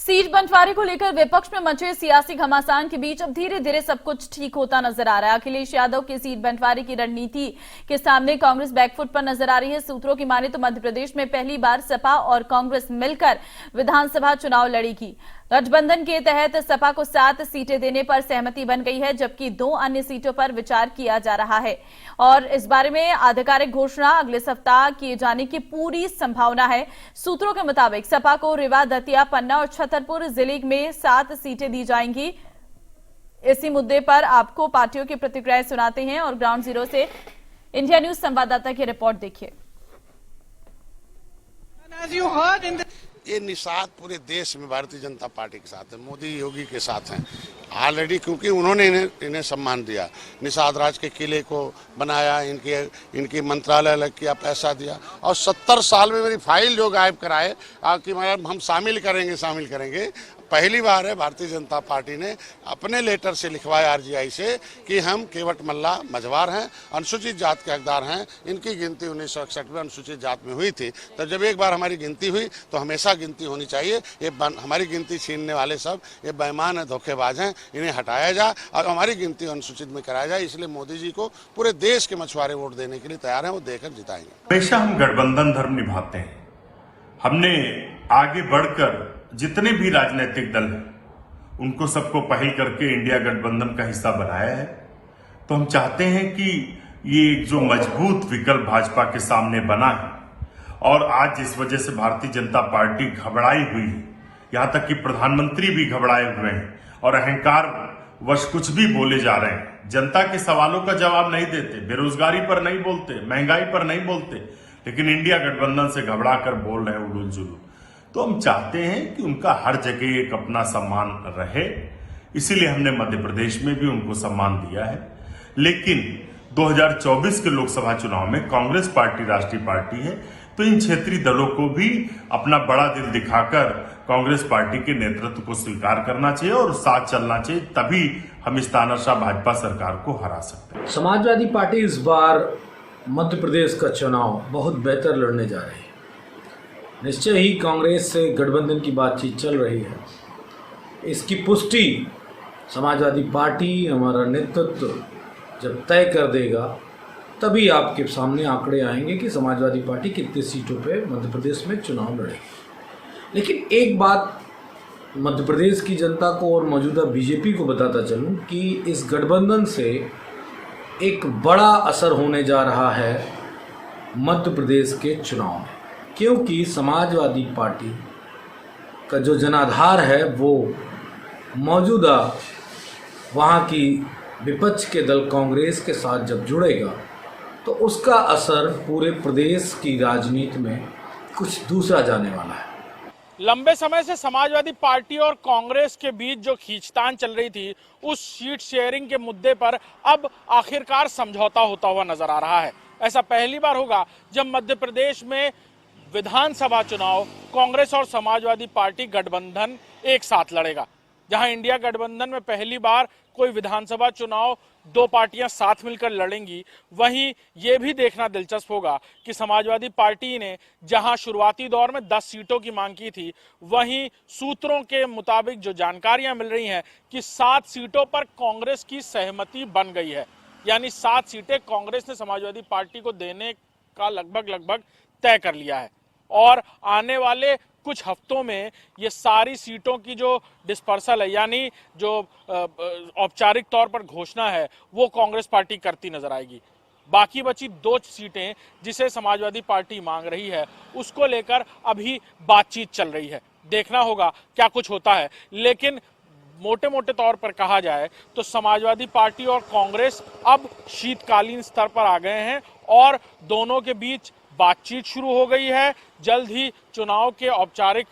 Seat बंटवारे को लेकर विपक्ष में मचे सियासी घमासान के बीच अब धीरे धीरे सब कुछ ठीक होता नजर आ रहा है। अखिलेश यादव की सीट बंटवारे की रणनीति के सामने कांग्रेस बैकफुट पर नजर आ रही है। सूत्रों की माने तो मध्य प्रदेश में पहली बार सपा और कांग्रेस मिलकर विधानसभा चुनाव लड़ेगी। गठबंधन के तहत सपा को 7 सीटें देने पर सहमति बन गई है, जबकि 2 अन्य सीटों पर विचार किया जा रहा है और इस बारे में आधिकारिक घोषणा अगले सप्ताह किए जाने की पूरी संभावना है। सूत्रों के मुताबिक सपा को रीवा, दतिया, पन्ना और छतरपुर जिले में 7 सीटें दी जाएंगी। इसी मुद्दे पर आपको पार्टियों की प्रतिक्रियाएं सुनाते हैं और ग्राउंड जीरो से इंडिया न्यूज संवाददाता की रिपोर्ट देखिए। ये निषाद पूरे देश में भारतीय जनता पार्टी के साथ है, मोदी योगी के साथ हैं ऑलरेडी, क्योंकि उन्होंने इन्हें सम्मान दिया। निषाद राज के किले को बनाया, इनकी मंत्रालय अलग किया, पैसा दिया और 70 साल में मेरी फाइल जो गायब कराए कि हम शामिल करेंगे। पहली बार है भारतीय जनता पार्टी ने अपने लेटर से लिखवाया आरजीआई से कि हम केवट मल्ला मझवार हैं, अनुसूचित जात के हकदार हैं। इनकी गिनती 1961 में अनुसूचित जात में हुई थी। तो जब एक बार हमारी गिनती हुई तो हमेशा गिनती होनी चाहिए। ये हमारी गिनती छीनने वाले सब ये बेईमान है, धोखेबाज हैं, इन्हें हटाया जाए और हमारी गिनती अनुसूचित में कराया जाए। इसलिए मोदी जी को पूरे देश के मछुआरे वोट देने के लिए तैयार हैं, वो देकर जिताएंगे। हमेशा हम गठबंधन धर्म निभाते हैं। हमने आगे बढ़कर जितने भी राजनीतिक दल हैं उनको सबको पहल करके इंडिया गठबंधन का हिस्सा बनाया है। तो हम चाहते हैं कि ये जो मजबूत विकल्प भाजपा के सामने बना है और आज इस वजह से भारतीय जनता पार्टी घबराई हुई है, यहाँ तक कि प्रधानमंत्री भी घबराए हुए हैं और अहंकार वश कुछ भी बोले जा रहे हैं। जनता के सवालों का जवाब नहीं देते, बेरोजगारी पर नहीं बोलते, महंगाई पर नहीं बोलते, लेकिन इंडिया गठबंधन से घबरा कर बोल रहे हैं उलूल जुलूल। तो हम चाहते हैं कि उनका हर जगह एक अपना सम्मान रहे, इसीलिए हमने मध्य प्रदेश में भी उनको सम्मान दिया है। लेकिन 2024 के लोकसभा चुनाव में कांग्रेस पार्टी राष्ट्रीय पार्टी है, तो इन क्षेत्रीय दलों को भी अपना बड़ा दिल दिखाकर कांग्रेस पार्टी के नेतृत्व को स्वीकार करना चाहिए और साथ चलना चाहिए, तभी हम इस तानाशाह भाजपा सरकार को हरा सकते हैं। समाजवादी पार्टी इस बार मध्य प्रदेश का चुनाव बहुत बेहतर लड़ने जा रही है। निश्चय ही कांग्रेस से गठबंधन की बातचीत चल रही है। इसकी पुष्टि समाजवादी पार्टी, हमारा नेतृत्व जब तय कर देगा तभी आपके सामने आंकड़े आएंगे कि समाजवादी पार्टी कितनी सीटों पे मध्य प्रदेश में चुनाव लड़ेगी। लेकिन एक बात मध्य प्रदेश की जनता को और मौजूदा बीजेपी को बताता चलूं कि इस गठबंधन से एक बड़ा असर होने जा रहा है मध्य प्रदेश के चुनाव में, क्योंकि समाजवादी पार्टी का जो जनाधार है वो मौजूदा वहाँ की विपक्ष के दल कांग्रेस के साथ जब जुड़ेगा तो उसका असर पूरे प्रदेश की राजनीति में कुछ दूसरा जाने वाला है। लंबे समय से समाजवादी पार्टी और कांग्रेस के बीच जो खींचतान चल रही थी, उस सीट शेयरिंग के मुद्दे पर अब आखिरकार समझौता होता हुआ नजर आ रहा है। ऐसा पहली बार होगा जब मध्य प्रदेश में विधानसभा चुनाव कांग्रेस और समाजवादी पार्टी गठबंधन एक साथ लड़ेगा। जहां इंडिया गठबंधन में पहली बार कोई विधानसभा चुनाव 2 पार्टियां साथ मिलकर लड़ेंगी, वहीं ये भी देखना दिलचस्प होगा कि समाजवादी पार्टी ने जहां शुरुआती दौर में 10 सीटों की मांग की थी, वहीं सूत्रों के मुताबिक जो जानकारियां मिल रही हैं कि 7 सीटों पर कांग्रेस की सहमति बन गई है। यानी 7 सीटें कांग्रेस ने समाजवादी पार्टी को देने का लगभग तय कर लिया है और आने वाले कुछ हफ्तों में ये सारी सीटों की जो डिस्पर्सल है, यानी जो औपचारिक तौर पर घोषणा है, वो कांग्रेस पार्टी करती नजर आएगी। बाकी बची 2 सीटें जिसे समाजवादी पार्टी मांग रही है, उसको लेकर अभी बातचीत चल रही है। देखना होगा क्या कुछ होता है। लेकिन मोटे तौर पर कहा जाए तो समाजवादी पार्टी और कांग्रेस अब शीतकालीन स्तर पर आ गए हैं और दोनों के बीच बातचीत शुरू हो गई है। जल्द ही चुनाव के औपचारिक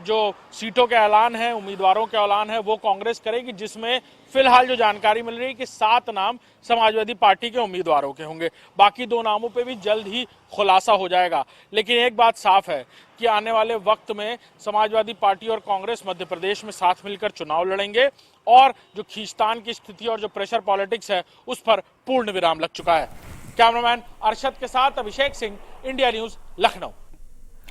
जो सीटों के ऐलान है, उम्मीदवारों के ऐलान है, वो कांग्रेस करेगी, जिसमें फिलहाल जो जानकारी मिल रही है कि 7 नाम समाजवादी पार्टी के उम्मीदवारों के होंगे। बाकी 2 नामों पे भी जल्द ही खुलासा हो जाएगा। लेकिन एक बात साफ है कि आने वाले वक्त में समाजवादी पार्टी और कांग्रेस मध्य प्रदेश में साथ मिलकर चुनाव लड़ेंगे और जो खींचतान की स्थिति और जो प्रेशर पॉलिटिक्स है, उस पर पूर्ण विराम लग चुका है। कैमरामैन अरशद के साथ अभिषेक सिंह, इंडिया न्यूज, लखनऊ।